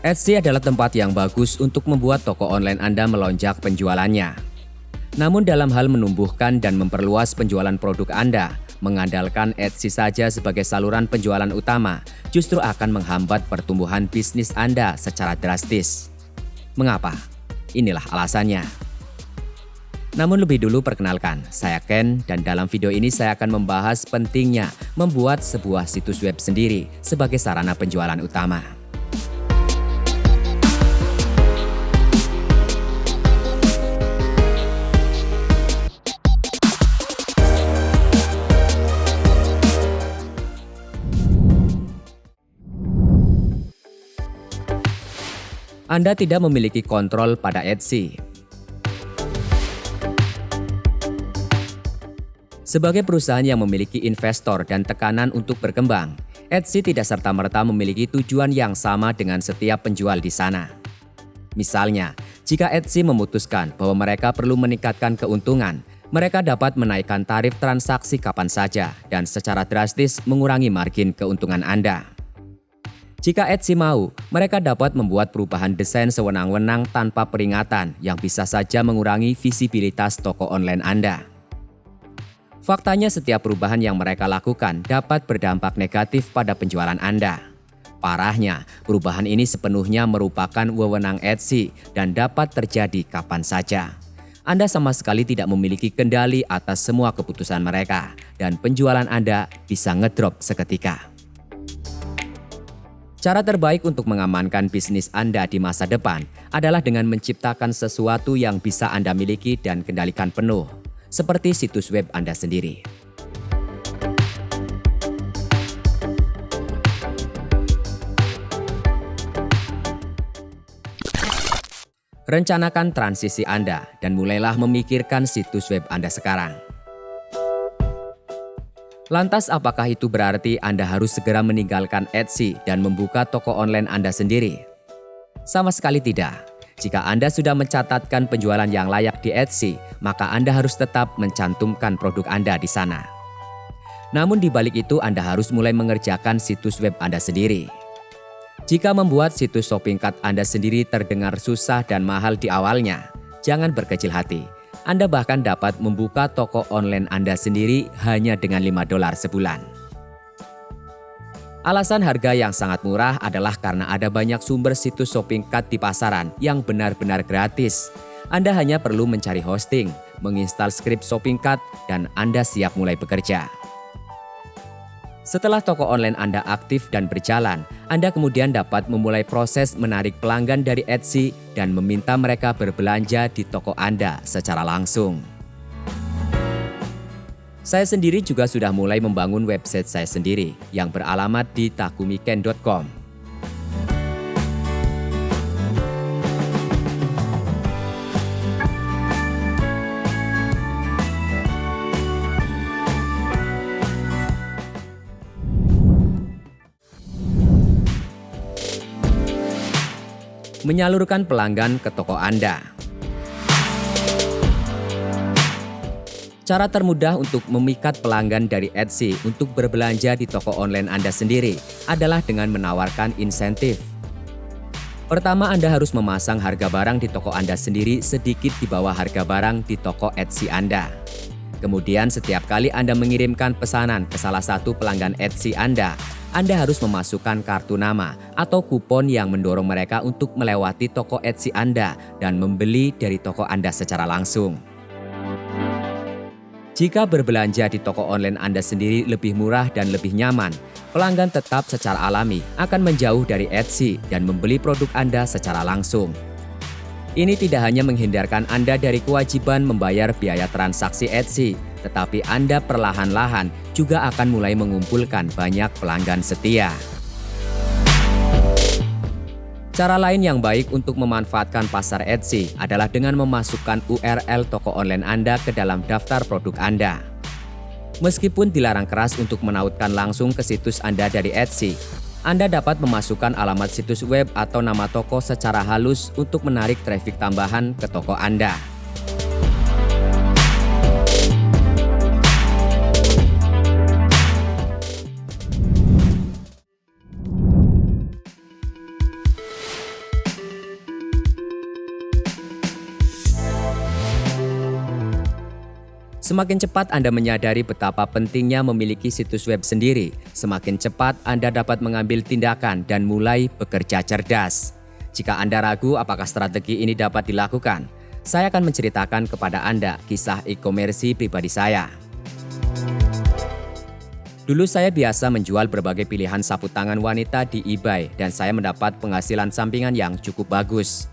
Etsy adalah tempat yang bagus untuk membuat toko online Anda melonjak penjualannya. Namun dalam hal menumbuhkan dan memperluas penjualan produk Anda, mengandalkan Etsy saja sebagai saluran penjualan utama justru akan menghambat pertumbuhan bisnis Anda secara drastis. Mengapa? Inilah alasannya. Namun lebih dulu perkenalkan, saya Ken dan dalam video ini saya akan membahas pentingnya membuat sebuah situs web sendiri sebagai sarana penjualan utama. Anda tidak memiliki kontrol pada Etsy. Sebagai perusahaan yang memiliki investor dan tekanan untuk berkembang, Etsy tidak serta-merta memiliki tujuan yang sama dengan setiap penjual di sana. Misalnya, jika Etsy memutuskan bahwa mereka perlu meningkatkan keuntungan, mereka dapat menaikkan tarif transaksi kapan saja dan secara drastis mengurangi margin keuntungan Anda. Jika Etsy mau, mereka dapat membuat perubahan desain sewenang-wenang tanpa peringatan yang bisa saja mengurangi visibilitas toko online Anda. Faktanya setiap perubahan yang mereka lakukan dapat berdampak negatif pada penjualan Anda. Parahnya, perubahan ini sepenuhnya merupakan wewenang Etsy dan dapat terjadi kapan saja. Anda sama sekali tidak memiliki kendali atas semua keputusan mereka dan penjualan Anda bisa ngedrop seketika. Cara terbaik untuk mengamankan bisnis Anda di masa depan adalah dengan menciptakan sesuatu yang bisa Anda miliki dan kendalikan penuh, seperti situs web Anda sendiri. Rencanakan transisi Anda dan mulailah memikirkan situs web Anda sekarang. Lantas apakah itu berarti Anda harus segera meninggalkan Etsy dan membuka toko online Anda sendiri? Sama sekali tidak. Jika Anda sudah mencatatkan penjualan yang layak di Etsy, maka Anda harus tetap mencantumkan produk Anda di sana. Namun di balik itu Anda harus mulai mengerjakan situs web Anda sendiri. Jika membuat situs shopping cart Anda sendiri terdengar susah dan mahal di awalnya, jangan berkecil hati. Anda bahkan dapat membuka toko online Anda sendiri hanya dengan $5 sebulan. Alasan harga yang sangat murah adalah karena ada banyak sumber situs shopping cart di pasaran yang benar-benar gratis. Anda hanya perlu mencari hosting, menginstal script shopping cart, dan Anda siap mulai bekerja. Setelah toko online Anda aktif dan berjalan, Anda kemudian dapat memulai proses menarik pelanggan dari Etsy dan meminta mereka berbelanja di toko Anda secara langsung. Saya sendiri juga sudah mulai membangun website saya sendiri yang beralamat di takumiken.com. Menyalurkan pelanggan ke toko Anda. Cara termudah untuk memikat pelanggan dari Etsy untuk berbelanja di toko online Anda sendiri adalah dengan menawarkan insentif. Pertama, Anda harus memasang harga barang di toko Anda sendiri sedikit di bawah harga barang di toko Etsy Anda. Kemudian setiap kali Anda mengirimkan pesanan ke salah satu pelanggan Etsy Anda harus memasukkan kartu nama atau kupon yang mendorong mereka untuk melewati toko Etsy Anda dan membeli dari toko Anda secara langsung. Jika berbelanja di toko online Anda sendiri lebih murah dan lebih nyaman, pelanggan tetap secara alami akan menjauh dari Etsy dan membeli produk Anda secara langsung. Ini tidak hanya menghindarkan Anda dari kewajiban membayar biaya transaksi Etsy, tetapi Anda perlahan-lahan juga akan mulai mengumpulkan banyak pelanggan setia. Cara lain yang baik untuk memanfaatkan pasar Etsy adalah dengan memasukkan URL toko online Anda ke dalam daftar produk Anda. Meskipun dilarang keras untuk menautkan langsung ke situs Anda dari Etsy, Anda dapat memasukkan alamat situs web atau nama toko secara halus untuk menarik traffic tambahan ke toko Anda. Semakin cepat Anda menyadari betapa pentingnya memiliki situs web sendiri, semakin cepat Anda dapat mengambil tindakan dan mulai bekerja cerdas. Jika Anda ragu apakah strategi ini dapat dilakukan, saya akan menceritakan kepada Anda kisah e-commerce pribadi saya. Dulu saya biasa menjual berbagai pilihan sapu tangan wanita di eBay dan saya mendapat penghasilan sampingan yang cukup bagus.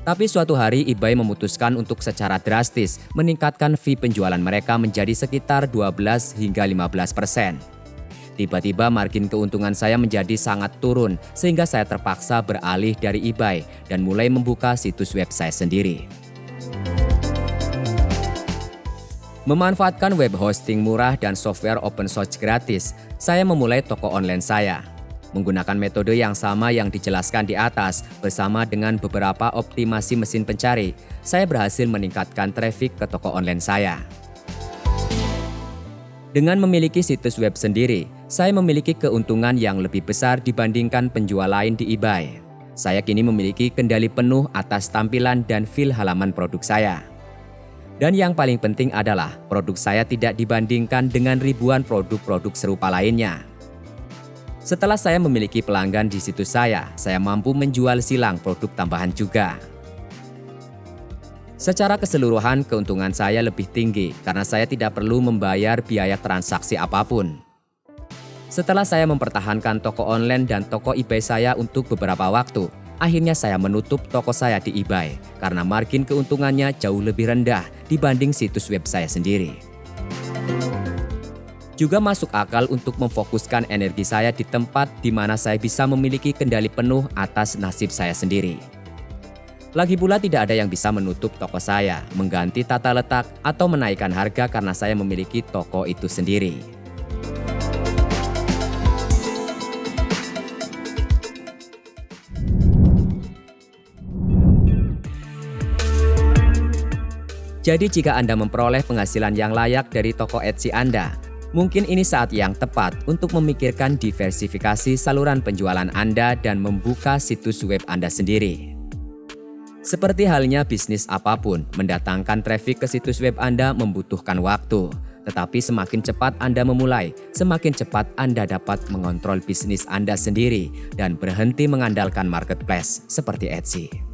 Tapi suatu hari eBay memutuskan untuk secara drastis meningkatkan fee penjualan mereka menjadi sekitar 12 hingga 15%. Tiba-tiba margin keuntungan saya menjadi sangat turun sehingga saya terpaksa beralih dari eBay dan mulai membuka situs web saya sendiri. Memanfaatkan web hosting murah dan software open source gratis, saya memulai toko online saya. Menggunakan metode yang sama yang dijelaskan di atas bersama dengan beberapa optimasi mesin pencari, saya berhasil meningkatkan traffic ke toko online saya. Dengan memiliki situs web sendiri, saya memiliki keuntungan yang lebih besar dibandingkan penjual lain di eBay. Saya kini memiliki kendali penuh atas tampilan dan feel halaman produk saya. Dan yang paling penting adalah produk saya tidak dibandingkan dengan ribuan produk-produk serupa lainnya. Setelah saya memiliki pelanggan di situs saya mampu menjual silang produk tambahan juga. Secara keseluruhan keuntungan saya lebih tinggi karena saya tidak perlu membayar biaya transaksi apapun. Setelah saya mempertahankan toko online dan toko eBay saya untuk beberapa waktu, akhirnya saya menutup toko saya di eBay karena margin keuntungannya jauh lebih rendah dibanding situs web saya sendiri. Juga masuk akal untuk memfokuskan energi saya di tempat di mana saya bisa memiliki kendali penuh atas nasib saya sendiri. Lagi pula tidak ada yang bisa menutup toko saya, mengganti tata letak, atau menaikkan harga karena saya memiliki toko itu sendiri. Jadi jika Anda memperoleh penghasilan yang layak dari toko Etsy Anda, mungkin ini saat yang tepat untuk memikirkan diversifikasi saluran penjualan Anda dan membuka situs web Anda sendiri. Seperti halnya bisnis apapun, mendatangkan traffic ke situs web Anda membutuhkan waktu. Tetapi semakin cepat Anda memulai, semakin cepat Anda dapat mengontrol bisnis Anda sendiri dan berhenti mengandalkan marketplace seperti Etsy.